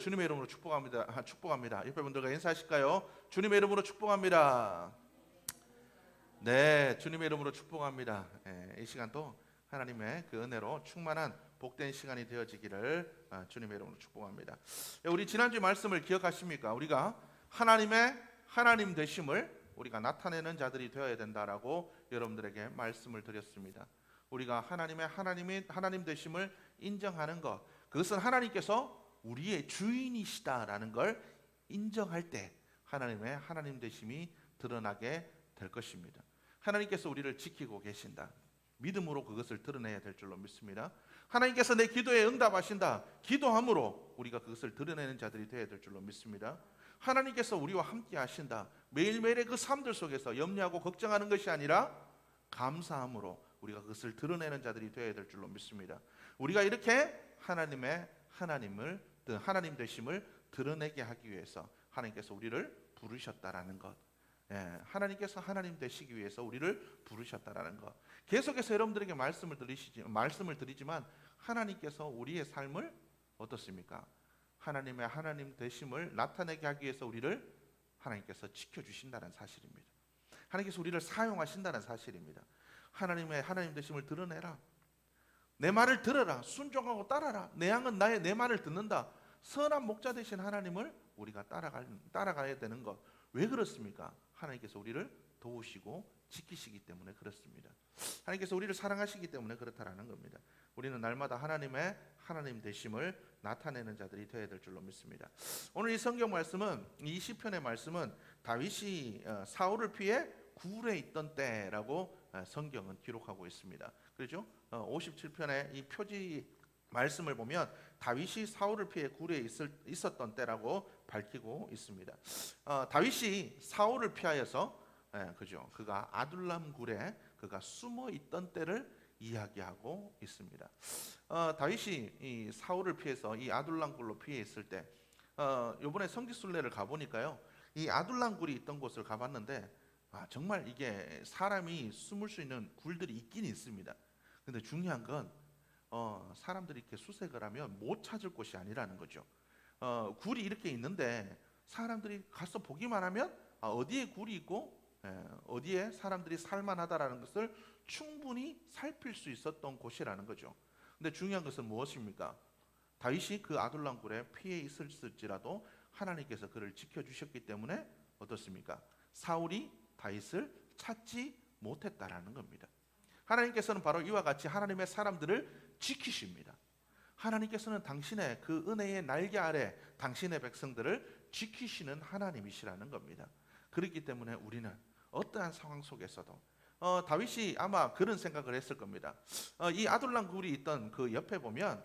주님의 이름으로 축복합니다. 축복합니다. 옆에 분들과 인사하실까요? 주님의 이름으로 축복합니다. 네, 주님의 이름으로 축복합니다. 이 시간도 하나님의 그 은혜로 충만한 복된 시간이 되어지기를 주님의 이름으로 축복합니다. 우리 지난주 말씀을 기억하십니까? 우리가 하나님의 하나님 되심을 우리가 나타내는 자들이 되어야 된다라고 여러분들에게 말씀을 드렸습니다. 우리가 하나님의 하나님 되심을 인정하는 것, 그것은 하나님께서 우리의 주인이시다라는 걸 인정할 때 하나님의 하나님 되심이 드러나게 될 것입니다. 하나님께서 우리를 지키고 계신다. 믿음으로 그것을 드러내야 될 줄로 믿습니다. 하나님께서 내 기도에 응답하신다. 기도함으로 우리가 그것을 드러내는 자들이 되어야 될 줄로 믿습니다. 하나님께서 우리와 함께 하신다. 매일매일의 그 삶들 속에서 염려하고 걱정하는 것이 아니라 감사함으로 우리가 그것을 드러내는 자들이 되어야 될 줄로 믿습니다. 우리가 이렇게 하나님 되심을 드러내게 하기 위해서 하나님께서 우리를 부르셨다라는 것, 하나님께서 하나님 되시기 위해서 우리를 부르셨다라는 것. 계속해서 여러분들에게 말씀을 드리지만 하나님께서 우리의 삶을 어떻습니까? 하나님의 하나님 되심을 나타내게 하기 위해서 우리를 하나님께서 지켜주신다는 사실입니다. 하나님께서 우리를 사용하신다는 사실입니다. 하나님의 하나님 되심을 드러내라. 내 말을 들어라. 순종하고 따라라. 내 양은 내 말을 듣는다. 선한 목자 되신 하나님을 우리가 따라가야 되는 것. 왜 그렇습니까? 하나님께서 우리를 도우시고 지키시기 때문에 그렇습니다. 하나님께서 우리를 사랑하시기 때문에 그렇다라는 겁니다. 우리는 날마다 하나님의 하나님 되심을 나타내는 자들이 되어야 될 줄로 믿습니다. 오늘 이 성경 말씀은, 이 시편의 말씀은 다윗이 사울을 피해 굴에 있던 때라고 성경은 기록하고 있습니다. 그렇죠? 57편의 이 표지 말씀을 보면 다윗이 사울을 피해 굴에 있었던 때라고 밝히고 있습니다. 다윗이 사울을 피하여서 그죠? 그가 아둘람 굴에 그가 숨어 있던 때를 이야기하고 있습니다. 다윗이 이 사울을 피해서 이 아둘람 굴로 피해 있을 때, 이번에 성지순례를 가보니까요, 이 아둘람 굴이 있던 곳을 가봤는데 정말 이게 사람이 숨을 수 있는 굴들이 있긴 있습니다. 근데 중요한 건 사람들이 이렇게 수색을 하면 못 찾을 곳이 아니라는 거죠. 굴이 이렇게 있는데 사람들이 가서 보기만 하면 어디에 굴이 있고 어디에 사람들이 살만하다라는 것을 충분히 살필 수 있었던 곳이라는 거죠. 근데 중요한 것은 무엇입니까? 다윗이 그 아둘람 굴에 피해 있을지라도 하나님께서 그를 지켜주셨기 때문에 어떻습니까? 사울이 다윗을 찾지 못했다라는 겁니다. 하나님께서는 바로 이와 같이 하나님의 사람들을 지키십니다. 하나님께서는 당신의 그 은혜의 날개 아래 당신의 백성들을 지키시는 하나님이시라는 겁니다. 그렇기 때문에 우리는 어떠한 상황 속에서도 다윗이 아마 그런 생각을 했을 겁니다. 이 아둘람 굴이 있던 그 옆에 보면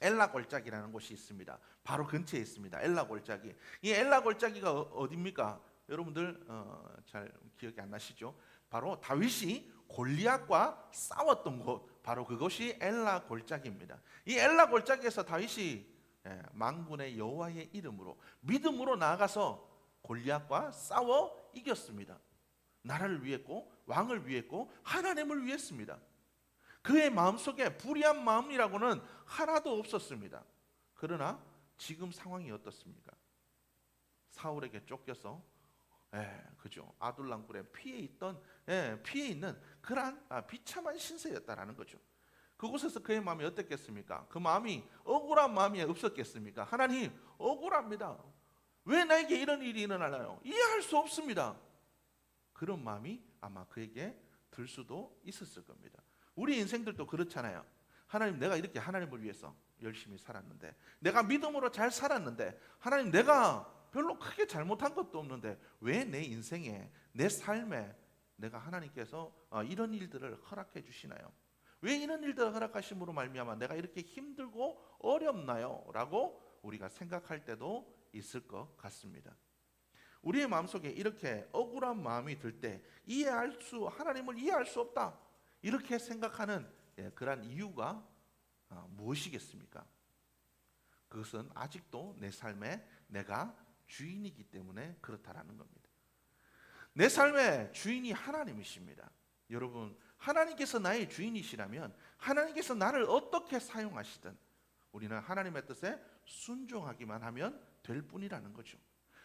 엘라 골짜기라는 곳이 있습니다. 바로 근처에 있습니다. 엘라 골짜기. 이 엘라 골짜기가 어디입니까? 여러분들 잘 기억이 안 나시죠? 바로 다윗이 골리앗과 싸웠던 곳, 바로 그것이 엘라 골짜기입니다. 이 엘라 골짜기에서 다윗이 만군의 여호와의 이름으로 믿음으로 나아가서 골리앗과 싸워 이겼습니다. 나라를 위했고 왕을 위했고 하나님을 위했습니다. 그의 마음속에 불의한 마음이라고는 하나도 없었습니다. 그러나 지금 상황이 어떻습니까? 사울에게 쫓겨서 그죠? 아둘람 굴에 피해 있는 그러한 비참한 신세였다라는 거죠. 그곳에서 그의 마음이 어땠겠습니까? 그 마음이 억울한 마음이 없었겠습니까? 하나님, 억울합니다. 왜 나에게 이런 일이 일어나나요? 이해할 수 없습니다. 그런 마음이 아마 그에게 들 수도 있었을 겁니다. 우리 인생들도 그렇잖아요. 하나님, 내가 이렇게 하나님을 위해서 열심히 살았는데, 내가 믿음으로 잘 살았는데, 하나님, 내가 별로 크게 잘못한 것도 없는데 왜 내 인생에, 내 삶에 내가 하나님께서 이런 일들을 허락해 주시나요? 왜 이런 일들을 허락하심으로 말미암아 내가 이렇게 힘들고 어렵나요? 라고 우리가 생각할 때도 있을 것 같습니다. 우리의 마음속에 이렇게 억울한 마음이 들 때 하나님을 이해할 수 없다, 이렇게 생각하는 그러한 이유가 무엇이겠습니까? 그것은 아직도 내 삶에 내가 주인이기 때문에 그렇다라는 겁니다. 내 삶의 주인이 하나님이십니다. 여러분, 하나님께서 나의 주인이시라면 하나님께서 나를 어떻게 사용하시든 우리는 하나님의 뜻에 순종하기만 하면 될 뿐이라는 거죠.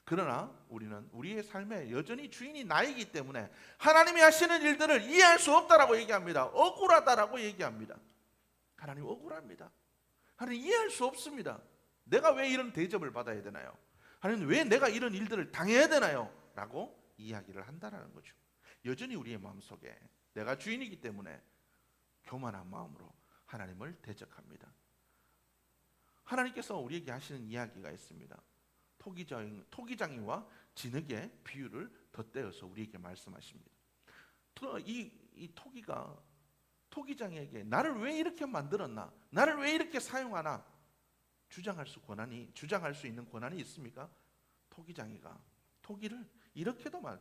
그러나 우리는 우리의 삶에 여전히 주인이 나이기 때문에 하나님이 하시는 일들을 이해할 수 없다라고 얘기합니다. 억울하다라고 얘기합니다. 하나님 억울합니다. 하나님 이해할 수 없습니다. 내가 왜 이런 대접을 받아야 되나요? 하나님 왜 내가 이런 일들을 당해야 되나요? 라고 이야기를 한다는 거죠. 여전히 우리의 마음속에 내가 주인이기 때문에 교만한 마음으로 하나님을 대적합니다. 하나님께서 우리에게 하시는 이야기가 있습니다. 토기장이와 진흙의 비유를 덧대어서 우리에게 말씀하십니다. 이 토기가 토기장에게 나를 왜 이렇게 만들었나? 나를 왜 이렇게 사용하나? 주장할 수 있는 권한이 있습니까? 토기장이가 토기를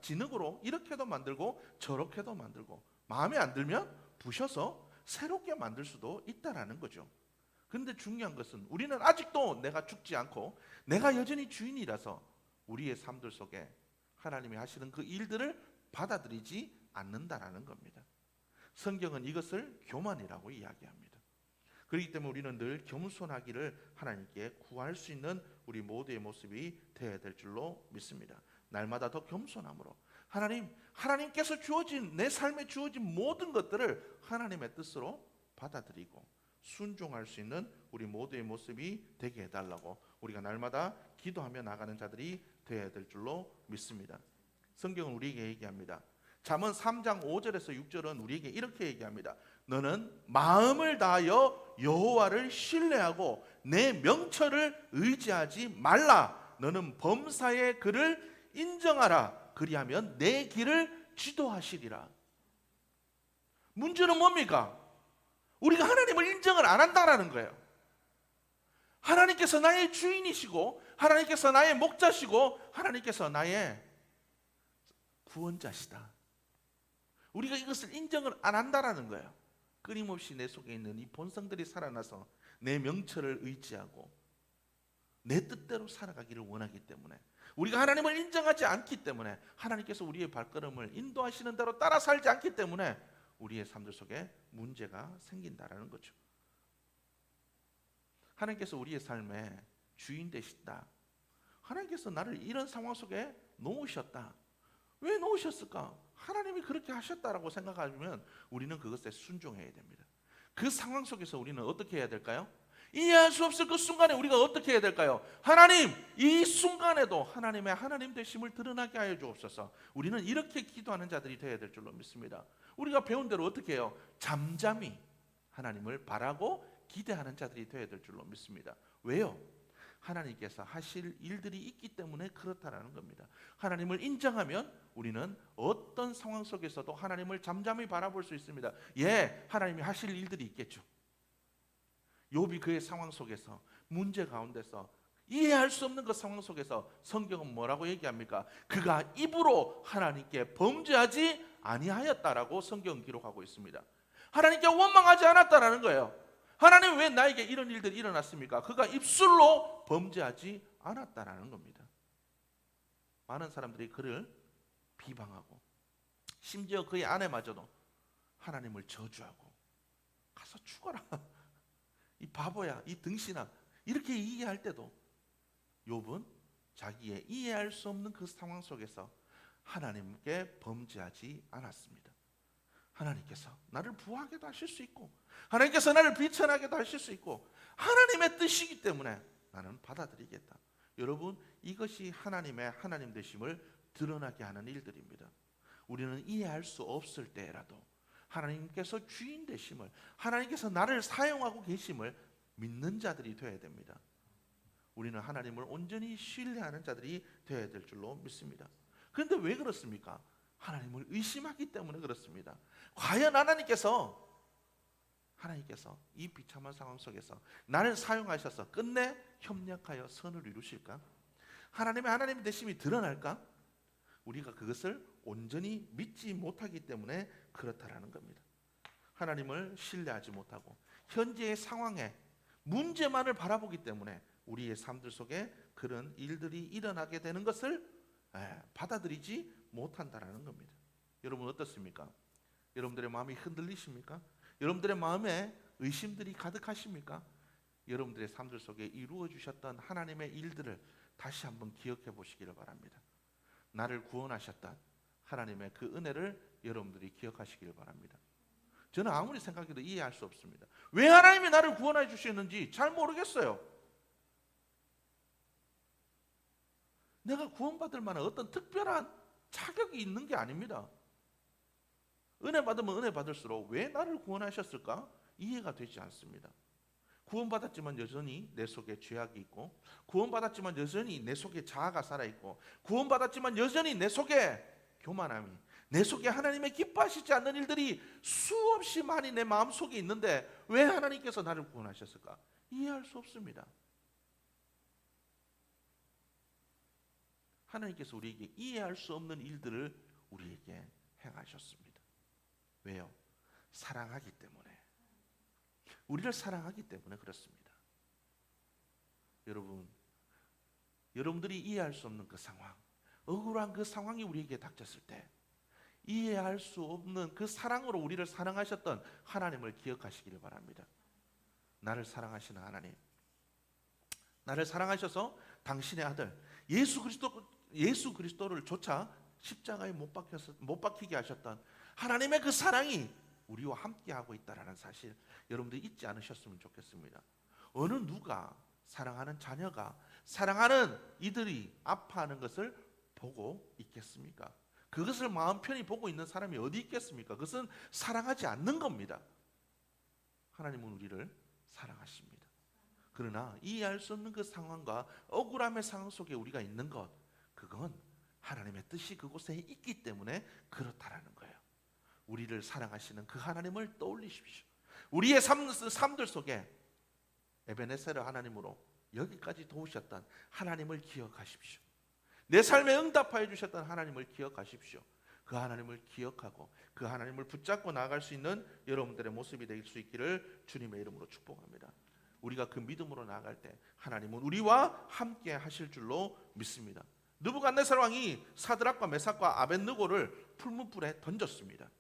진흙으로 이렇게도 만들고 저렇게도 만들고 마음에 안 들면 부셔서 새롭게 만들 수도 있다라는 거죠. 그런데 중요한 것은 우리는 아직도 내가 죽지 않고 내가 여전히 주인이라서 우리의 삶들 속에 하나님이 하시는 그 일들을 받아들이지 않는다라는 겁니다. 성경은 이것을 교만이라고 이야기합니다. 그렇기 때문에 우리는 늘 겸손하기를 하나님께 구할 수 있는 우리 모두의 모습이 되어야 될 줄로 믿습니다. 날마다 더 겸손함으로 하나님께서 주어진 내 삶에 주어진 모든 것들을 하나님의 뜻으로 받아들이고 순종할 수 있는 우리 모두의 모습이 되게 해달라고 우리가 날마다 기도하며 나가는 자들이 되어야 될 줄로 믿습니다. 성경은 우리에게 얘기합니다. 잠언 3장 5절에서 6절은 우리에게 이렇게 얘기합니다. 너는 마음을 다하여 여호와를 신뢰하고 내 명철을 의지하지 말라. 너는 범사의 그를 인정하라. 그리하면 내 길을 지도하시리라. 문제는 뭡니까? 우리가 하나님을 인정을 안 한다라는 거예요. 하나님께서 나의 주인이시고 하나님께서 나의 목자시고 하나님께서 나의 구원자시다. 우리가 이것을 인정을 안 한다라는 거예요. 끊임없이 내 속에 있는 이 본성들이 살아나서 내 명철을 의지하고 내 뜻대로 살아가기를 원하기 때문에 우리가 하나님을 인정하지 않기 때문에 하나님께서 우리의 발걸음을 인도하시는 대로 따라 살지 않기 때문에 우리의 삶들 속에 문제가 생긴다라는 거죠. 하나님께서 우리의 삶에 주인 되신다. 하나님께서 나를 이런 상황 속에 놓으셨다. 왜 놓으셨을까? 하나님이 그렇게 하셨다라고 생각하면 우리는 그것에 순종해야 됩니다. 그 상황 속에서 우리는 어떻게 해야 될까요? 이해할 수 없을 그 순간에 우리가 어떻게 해야 될까요? 하나님, 이 순간에도 하나님의 하나님 되심을 드러나게 하여 주옵소서. 우리는 이렇게 기도하는 자들이 되어야 될 줄로 믿습니다. 우리가 배운 대로 어떻게 해요? 잠잠히 하나님을 바라고 기대하는 자들이 되어야 될 줄로 믿습니다. 왜요? 하나님께서 하실 일들이 있기 때문에 그렇다라는 겁니다. 하나님을 인정하면 우리는 어떤 상황 속에서도 하나님을 잠잠히 바라볼 수 있습니다. 예, 하나님이 하실 일들이 있겠죠. 욥이 그의 상황 속에서 문제 가운데서 이해할 수 없는 그 상황 속에서 성경은 뭐라고 얘기합니까? 그가 입으로 하나님께 범죄하지 아니하였다라고 성경은 기록하고 있습니다. 하나님께 원망하지 않았다라는 거예요. 하나님 왜 나에게 이런 일들이 일어났습니까? 그가 입술로 범죄하지 않았다라는 겁니다. 많은 사람들이 그를 비방하고 심지어 그의 아내마저도 하나님을 저주하고 가서 죽어라. 이 바보야, 이 등신아, 이렇게 이해할 때도 욥은 자기의 이해할 수 없는 그 상황 속에서 하나님께 범죄하지 않았습니다. 하나님께서 나를 부하게도 하실 수 있고 하나님께서 나를 비천하게도 하실 수 있고 하나님의 뜻이기 때문에 나는 받아들이겠다. 여러분, 이것이 하나님의 하나님 되심을 드러나게 하는 일들입니다. 우리는 이해할 수 없을 때라도 하나님께서 주인 되심을, 하나님께서 나를 사용하고 계심을 믿는 자들이 되어야 됩니다. 우리는 하나님을 온전히 신뢰하는 자들이 되어야 될 줄로 믿습니다. 그런데 왜 그렇습니까? 하나님을 의심하기 때문에 그렇습니다. 과연 하나님께서 이 비참한 상황 속에서 나를 사용하셔서 끝내 협력하여 선을 이루실까? 하나님의 하나님 되심이 드러날까? 우리가 그것을 온전히 믿지 못하기 때문에 그렇다라는 겁니다. 하나님을 신뢰하지 못하고 현재의 상황에 문제만을 바라보기 때문에 우리의 삶들 속에 그런 일들이 일어나게 되는 것을 받아들이지 못한다라는 겁니다. 여러분 어떻습니까? 여러분들의 마음이 흔들리십니까? 여러분들의 마음에 의심들이 가득하십니까? 여러분들의 삶들 속에 이루어 주셨던 하나님의 일들을 다시 한번 기억해 보시기를 바랍니다. 나를 구원하셨던 하나님의 그 은혜를 여러분들이 기억하시기를 바랍니다. 저는 아무리 생각해도 이해할 수 없습니다. 왜 하나님이 나를 구원해 주셨는지 잘 모르겠어요. 내가 구원받을 만한 어떤 특별한 자격이 있는 게 아닙니다. 은혜 받으면 은혜 받을수록 왜 나를 구원하셨을까? 이해가 되지 않습니다. 구원받았지만 여전히 내 속에 죄악이 있고, 구원받았지만 여전히 내 속에 자아가 살아있고, 구원받았지만 여전히 내 속에 교만함이, 내 속에 하나님의 기뻐하시지 않는 일들이 수없이 많이 내 마음속에 있는데 왜 하나님께서 나를 구원하셨을까? 이해할 수 없습니다. 하나님께서 우리에게 이해할 수 없는 일들을 우리에게 행하셨습니다. 왜요? 사랑하기 때문에. 우리를 사랑하기 때문에 그렇습니다. 여러분들이 이해할 수 없는 그 상황, 억울한 그 상황이 우리에게 닥쳤을 때 이해할 수 없는 그 사랑으로 우리를 사랑하셨던 하나님을 기억하시기를 바랍니다. 나를 사랑하시는 하나님, 나를 사랑하셔서 당신의 아들 예수 그리스도를 조차 십자가에 못 박히게 하셨던 하나님의 그 사랑이 우리와 함께하고 있다는 사실 여러분들이 잊지 않으셨으면 좋겠습니다. 어느 누가 사랑하는 자녀가 사랑하는 이들이 아파하는 것을 보고 있겠습니까? 그것을 마음 편히 보고 있는 사람이 어디 있겠습니까? 그것은 사랑하지 않는 겁니다. 하나님은 우리를 사랑하십니다. 그러나 이해할 수 없는 그 상황과 억울함의 상황 속에 우리가 있는 것, 그건 하나님의 뜻이 그곳에 있기 때문에 그렇다라는 거예요. 우리를 사랑하시는 그 하나님을 떠올리십시오. 우리의 삶들 속에 에베네세르 하나님으로 여기까지 도우셨던 하나님을 기억하십시오. 내 삶에 응답하여 주셨던 하나님을 기억하십시오. 그 하나님을 기억하고 그 하나님을 붙잡고 나아갈 수 있는 여러분들의 모습이 될 수 있기를 주님의 이름으로 축복합니다. 우리가 그 믿음으로 나아갈 때 하나님은 우리와 함께 하실 줄로 믿습니다. 느부갓네살 왕이 사드락과 메삭과 아벳느고를 풀무불에 던졌습니다.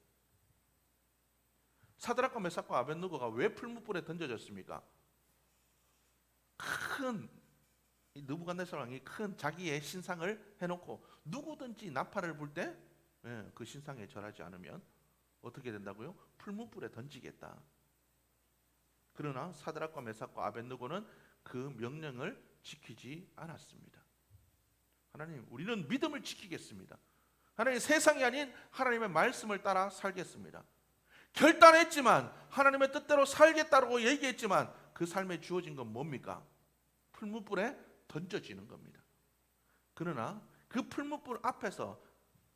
사드락과 메삭과 아벳느고가 왜 풀무불에 던져졌습니까? 느부갓네살 왕이 큰 자기의 신상을 해놓고 누구든지 나팔을 불 때 그 신상에 절하지 않으면 어떻게 된다고요? 풀무불에 던지겠다. 그러나 사드락과 메삭과 아벳느고는 그 명령을 지키지 않았습니다. 하나님, 우리는 믿음을 지키겠습니다. 하나님, 세상이 아닌 하나님의 말씀을 따라 살겠습니다. 결단했지만 하나님의 뜻대로 살겠다고 얘기했지만 그 삶에 주어진 건 뭡니까? 풀무불에 던져지는 겁니다. 그러나 그 풀무불 앞에서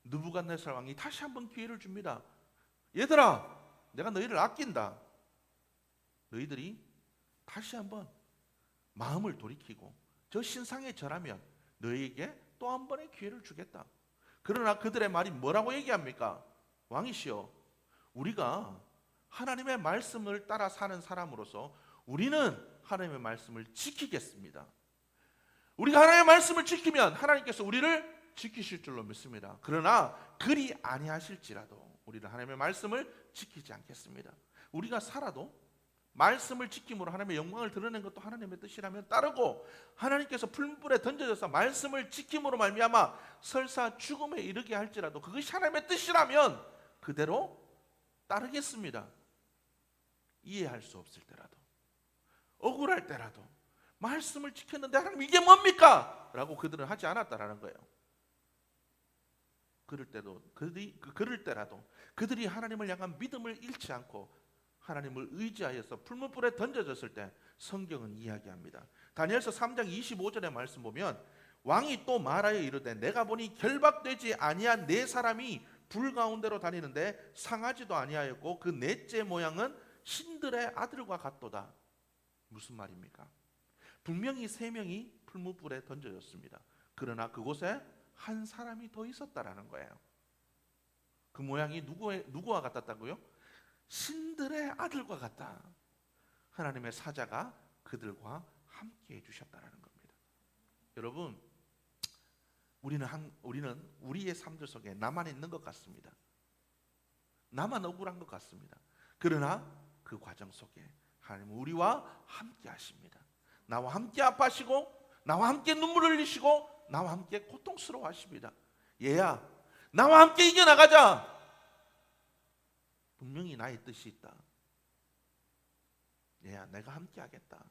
느부갓네살 왕이 다시 한번 기회를 줍니다. 얘들아, 내가 너희를 아낀다. 너희들이 다시 한번 마음을 돌이키고 저 신상에 절하면 너희에게 또 한 번의 기회를 주겠다. 그러나 그들의 말이 뭐라고 얘기합니까? 왕이시여, 우리가 하나님의 말씀을 따라 사는 사람으로서 우리는 하나님의 말씀을 지키겠습니다. 우리가 하나님의 말씀을 지키면 하나님께서 우리를 지키실 줄로 믿습니다. 그러나 그리 아니하실지라도 우리는 하나님의 말씀을 지키지 않겠습니다. 우리가 살아도 말씀을 지킴으로 하나님의 영광을 드러낸 것도 하나님의 뜻이라면 따르고, 하나님께서 풀무불에 던져져서 말씀을 지킴으로 말미암아 설사 죽음에 이르게 할지라도 그것이 하나님의 뜻이라면 그대로 따르겠습니다. 이해할 수 없을 때라도, 억울할 때라도 말씀을 지켰는데 하나님 이게 뭡니까? 라고 그들은 하지 않았다라는 거예요. 그럴 때라도 그들이 하나님을 향한 믿음을 잃지 않고 하나님을 의지하여서 풀무불에 던져졌을 때 성경은 이야기합니다. 다니엘서 3장 25절의 말씀 보면 왕이 또 말하여 이르되 내가 보니 결박되지 아니한 네 사람이 불 가운데로 다니는데 상하지도 아니하였고 그 넷째 모양은 신들의 아들과 같도다. 무슨 말입니까? 분명히 세 명이 풀무불에 던져졌습니다. 그러나 그곳에 한 사람이 더 있었다라는 거예요. 그 모양이 누구와 같았다고요? 신들의 아들과 같다. 하나님의 사자가 그들과 함께 해주셨다라는 겁니다. 여러분, 우리는 우리의 삶들 속에 나만 있는 것 같습니다. 나만 억울한 것 같습니다. 그러나 그 과정 속에 하나님은 우리와 함께 하십니다. 나와 함께 아파하시고 나와 함께 눈물을 흘리시고 나와 함께 고통스러워 하십니다. 얘야, 나와 함께 이겨나가자. 분명히 나의 뜻이 있다. 얘야, 내가 함께 하겠다.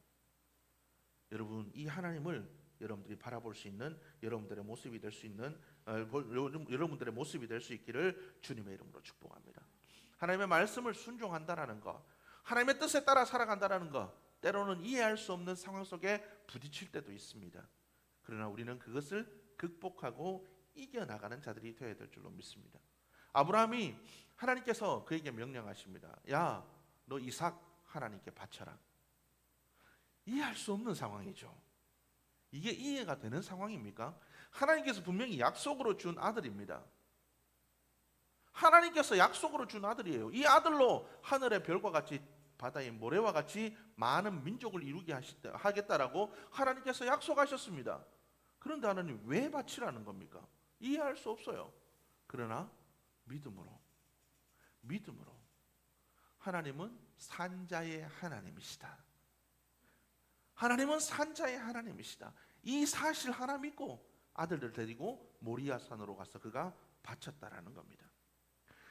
여러분, 이 하나님을 여러분들이 바라볼 수 있는 여러분들의 모습이 될 수 있는 여러분들의 모습이 될 수 있기를 주님의 이름으로 축복합니다. 하나님의 말씀을 순종한다라는 것, 하나님의 뜻에 따라 살아간다라는 것, 때로는 이해할 수 없는 상황 속에 부딪힐 때도 있습니다. 그러나 우리는 그것을 극복하고 이겨나가는 자들이 되어야 될 줄로 믿습니다. 아브라함이 하나님께서 그에게 명령하십니다. 야, 너 이삭 하나님께 바쳐라. 이해할 수 없는 상황이죠. 이게 이해가 되는 상황입니까? 하나님께서 분명히 약속으로 준 아들입니다. 하나님께서 약속으로 준 아들이에요. 이 아들로 하늘의 별과 같이 바다의 모래와 같이 많은 민족을 이루게 하겠다라고 하나님께서 약속하셨습니다. 그런데 하나님 왜 바치라는 겁니까? 이해할 수 없어요. 그러나 믿음으로 하나님은 산자의 하나님이시다. 하나님은 산자의 하나님이시다. 이 사실 하나 믿고 아들을 데리고 모리아 산으로 가서 그가 바쳤다라는 겁니다.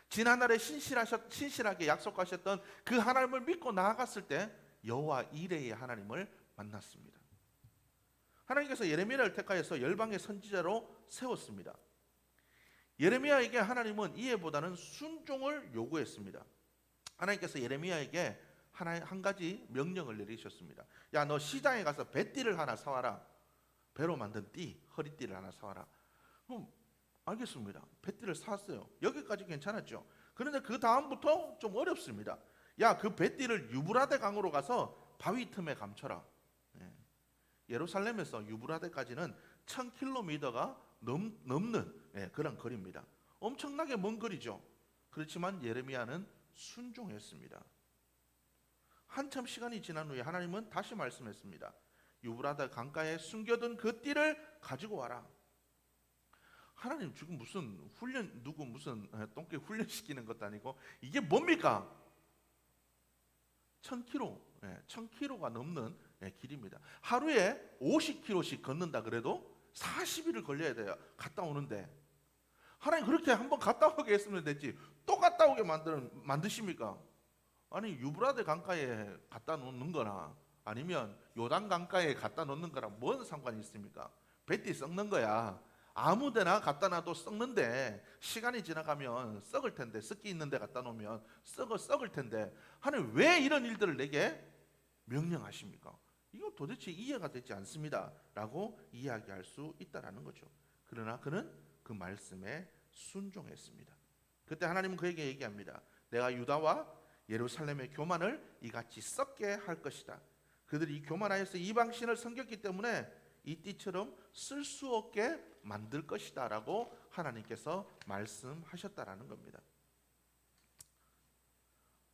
지난날에 신실하게 약속하셨던 그 하나님을 믿고 나아갔을 때 여호와 이레의 하나님을 만났습니다. 하나님께서 예레미야를 택하여서 열방의 선지자로 세웠습니다. 예레미야에게 하나님은 이해보다는 순종을 요구했습니다. 하나님께서 예레미야에게 한 가지 명령을 내리셨습니다. 야, 너 시장에 가서 배띠를 하나 사와라. 배로 만든 띠, 허리띠를 하나 사와라. 그럼 알겠습니다. 배띠를 샀어요. 여기까지 괜찮았죠. 그런데 그 다음부터 좀 어렵습니다. 야, 그 배띠를 유브라데 강으로 가서 바위 틈에 감춰라. 예루살렘에서 유브라데까지는 1000km가 넘는 그런 거리입니다. 엄청나게 먼 거리죠. 그렇지만 예레미야는 순종했습니다. 한참 시간이 지난 후에 하나님은 다시 말씀했습니다. 유브라데 강가에 숨겨둔 그 띠를 가지고 와라. 하나님 지금 무슨 무슨 똥개 훈련시키는 것도 아니고 이게 뭡니까? 1000km가 넘는 길입니다. 하루에 50km씩 걷는다 그래도 40일을 걸려야 돼요. 갔다 오는데. 하나님 그렇게 한번 갔다 오게 했으면 됐지 또 갔다 오게 만드십니까? 아니 유브라데 강가에 갖다 놓는 거나 아니면 요단 강가에 갖다 놓는 거랑 뭔 상관이 있습니까? 배띠 썩는 거야. 아무 데나 갖다 놔도 썩는데 시간이 지나가면 썩을 텐데, 습기 있는 데 갖다 놓으면 썩을 텐데 하나님 왜 이런 일들을 내게 명령하십니까? 이거 도대체 이해가 되지 않습니다 라고 이야기할 수 있다라는 거죠. 그러나 그는 그 말씀에 순종했습니다. 그때 하나님은 그에게 얘기합니다. 내가 유다와 예루살렘의 교만을 이같이 썩게 할 것이다. 그들이 교만하여서 이방신을 섬겼기 때문에 이 띠처럼 쓸 수 없게 만들 것이다 라고 하나님께서 말씀하셨다라는 겁니다.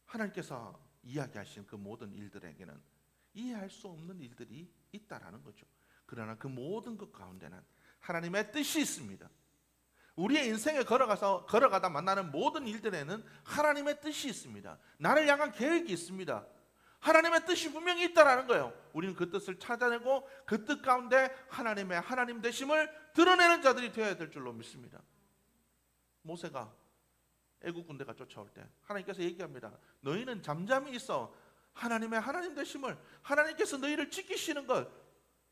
하나님께서 이야기하신 그 모든 일들에게는 이해할 수 없는 일들이 있다라는 거죠. 그러나 그 모든 것 가운데는 하나님의 뜻이 있습니다. 우리의 인생에 걸어가다 만나는 모든 일들에는 하나님의 뜻이 있습니다. 나를 향한 계획이 있습니다. 하나님의 뜻이 분명히 있다라는 거예요. 우리는 그 뜻을 찾아내고 그 뜻 가운데 하나님의 하나님 되심을 드러내는 자들이 되어야 될 줄로 믿습니다. 모세가 애국 군대가 쫓아올 때 하나님께서 얘기합니다. 너희는 잠잠히 있어 하나님의 하나님 되심을, 하나님께서 너희를 지키시는 것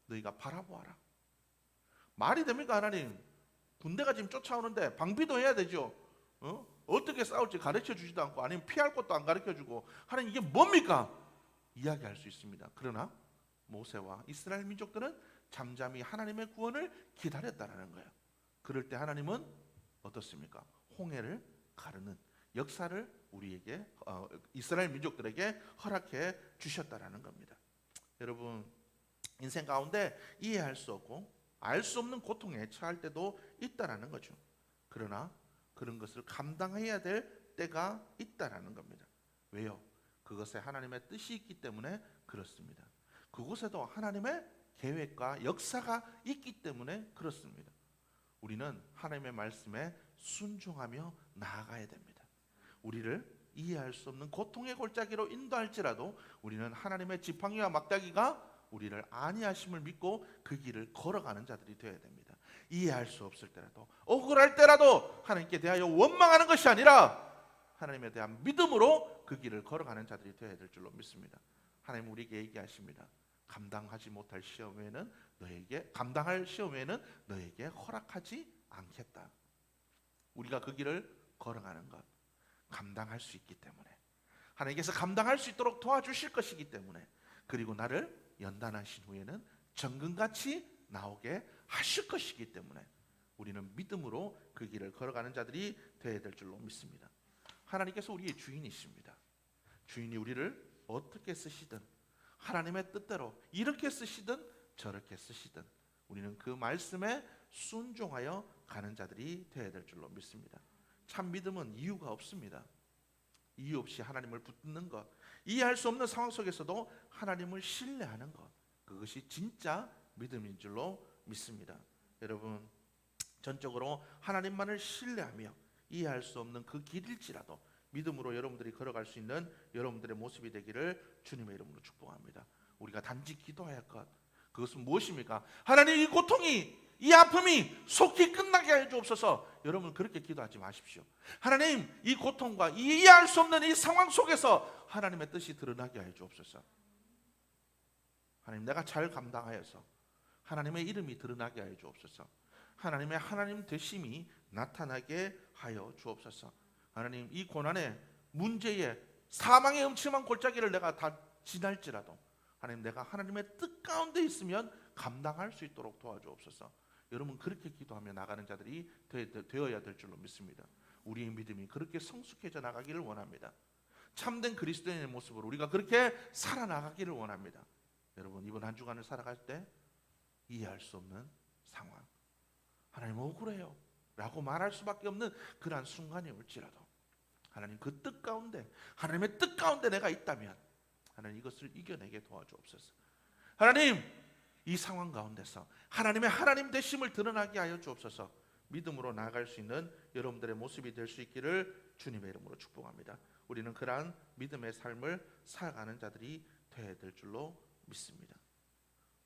너희가 바라보아라. 말이 됩니까? 하나님 군대가 지금 쫓아오는데 방비도 해야 되죠. 어떻게 싸울지 가르쳐 주지도 않고 아니면 피할 것도 안 가르쳐 주고 하나님 이게 뭡니까? 이야기할 수 있습니다. 그러나 모세와 이스라엘 민족들은 잠잠히 하나님의 구원을 기다렸다라는 거예요. 그럴 때 하나님은 어떻습니까? 홍해를 가르는 역사를 우리에게 이스라엘 민족들에게 허락해 주셨다라는 겁니다. 여러분 인생 가운데 이해할 수 없고 알 수 없는 고통에 처할 때도 있다라는 거죠. 그러나 그런 것을 감당해야 될 때가 있다라는 겁니다. 왜요? 그것에 하나님의 뜻이 있기 때문에 그렇습니다. 그곳에도 하나님의 계획과 역사가 있기 때문에 그렇습니다. 우리는 하나님의 말씀에 순종하며 나아가야 됩니다. 우리를 이해할 수 없는 고통의 골짜기로 인도할지라도 우리는 하나님의 지팡이와 막대기가 우리를 안위하심을 믿고 그 길을 걸어가는 자들이 되어야 됩니다. 이해할 수 없을 때라도, 억울할 때라도 하나님께 대하여 원망하는 것이 아니라 하나님에 대한 믿음으로 그 길을 걸어가는 자들이 되어야 될 줄로 믿습니다. 하나님 우리에게 얘기하십니다. 감당할 시험에는 너에게 허락하지 않겠다. 우리가 그 길을 걸어가는 것, 감당할 수 있기 때문에, 하나님께서 감당할 수 있도록 도와주실 것이기 때문에, 그리고 나를 연단하신 후에는 정금같이 나오게 하실 것이기 때문에 우리는 믿음으로 그 길을 걸어가는 자들이 되어야 될 줄로 믿습니다. 하나님께서 우리의 주인이십니다. 주인이 우리를 어떻게 쓰시든, 하나님의 뜻대로 이렇게 쓰시든 저렇게 쓰시든 우리는 그 말씀에 순종하여 가는 자들이 되어야 될 줄로 믿습니다. 참 믿음은 이유가 없습니다. 이유 없이 하나님을 붙드는 것, 이해할 수 없는 상황 속에서도 하나님을 신뢰하는 것, 그것이 진짜 믿음인 줄로 믿습니다. 여러분, 전적으로 하나님만을 신뢰하며 이해할 수 없는 그 길일지라도 믿음으로 여러분들이 걸어갈 수 있는 여러분들의 모습이 되기를 주님의 이름으로 축복합니다. 우리가 단지 기도해야 할 것, 그것은 무엇입니까? 하나님, 이 고통이, 이 아픔이 속히 끝나게 하여 주옵소서. 여러분 그렇게 기도하지 마십시오. 하나님, 이 고통과 이해할 수 없는 이 상황 속에서 하나님의 뜻이 드러나게 하여 주옵소서. 하나님, 내가 잘 감당하여서 하나님의 이름이 드러나게 하여 주옵소서. 하나님의 하나님 되심이 나타나게 하여 주옵소서. 하나님, 이 고난의 문제에 사망의 음침한 골짜기를 내가 다 지날지라도 하나님, 내가 하나님의 뜻 가운데 있으면 감당할 수 있도록 도와주옵소서. 여러분 그렇게 기도하며 나가는 자들이 되어야 될 줄로 믿습니다. 우리의 믿음이 그렇게 성숙해져 나가기를 원합니다. 참된 그리스도인의 모습으로 우리가 그렇게 살아나가기를 원합니다. 여러분, 이번 한 주간을 살아갈 때 이해할 수 없는 상황, 하나님 억울해요 라고 말할 수밖에 없는 그러한 순간이 올지라도 하나님 그 뜻 가운데, 하나님의 뜻 가운데 내가 있다면 하나님 이것을 이겨내게 도와주옵소서. 하나님, 이 상황 가운데서 하나님의 하나님 되심을 드러나게 하여 주옵소서. 믿음으로 나아갈 수 있는 여러분들의 모습이 될 수 있기를 주님의 이름으로 축복합니다. 우리는 그러한 믿음의 삶을 살아가는 자들이 되어야 될 줄로 믿습니다.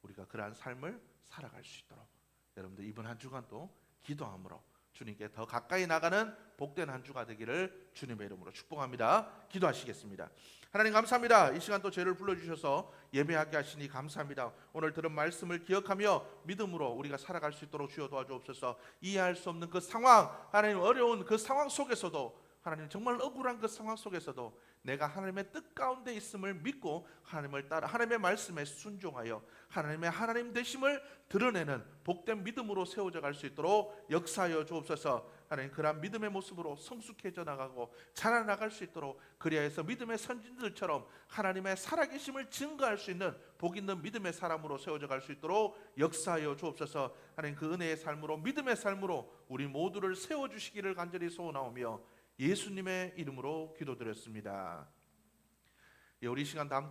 우리가 그러한 삶을 살아갈 수 있도록 여러분들 이번 한 주간도 기도함으로 주님께 더 가까이 나가는 복된 한 주가 되기를 주님의 이름으로 축복합니다. 기도하시겠습니다. 하나님 감사합니다. 이 시간 또 저희를 불러주셔서 예배하게 하시니 감사합니다. 오늘 들은 말씀을 기억하며 믿음으로 우리가 살아갈 수 있도록 주여 도와주옵소서. 이해할 수 없는 그 상황, 하나님 어려운 그 상황 속에서도, 하나님 정말 억울한 그 상황 속에서도 내가 하나님의 뜻 가운데 있음을 믿고 하나님을 따라 하나님의 말씀에 순종하여 하나님의 하나님 되심을 드러내는 복된 믿음으로 세워져 갈 수 있도록 역사하여 주옵소서. 하나님 그러한 믿음의 모습으로 성숙해져 나가고 자라나갈 수 있도록, 그리하여서 믿음의 선진들처럼 하나님의 살아계심을 증거할 수 있는 복 있는 믿음의 사람으로 세워져 갈 수 있도록 역사하여 주옵소서. 하나님 그 은혜의 삶으로, 믿음의 삶으로 우리 모두를 세워주시기를 간절히 소원하오며 예수님의 이름으로 기도드렸습니다. 우리 시간 다 함께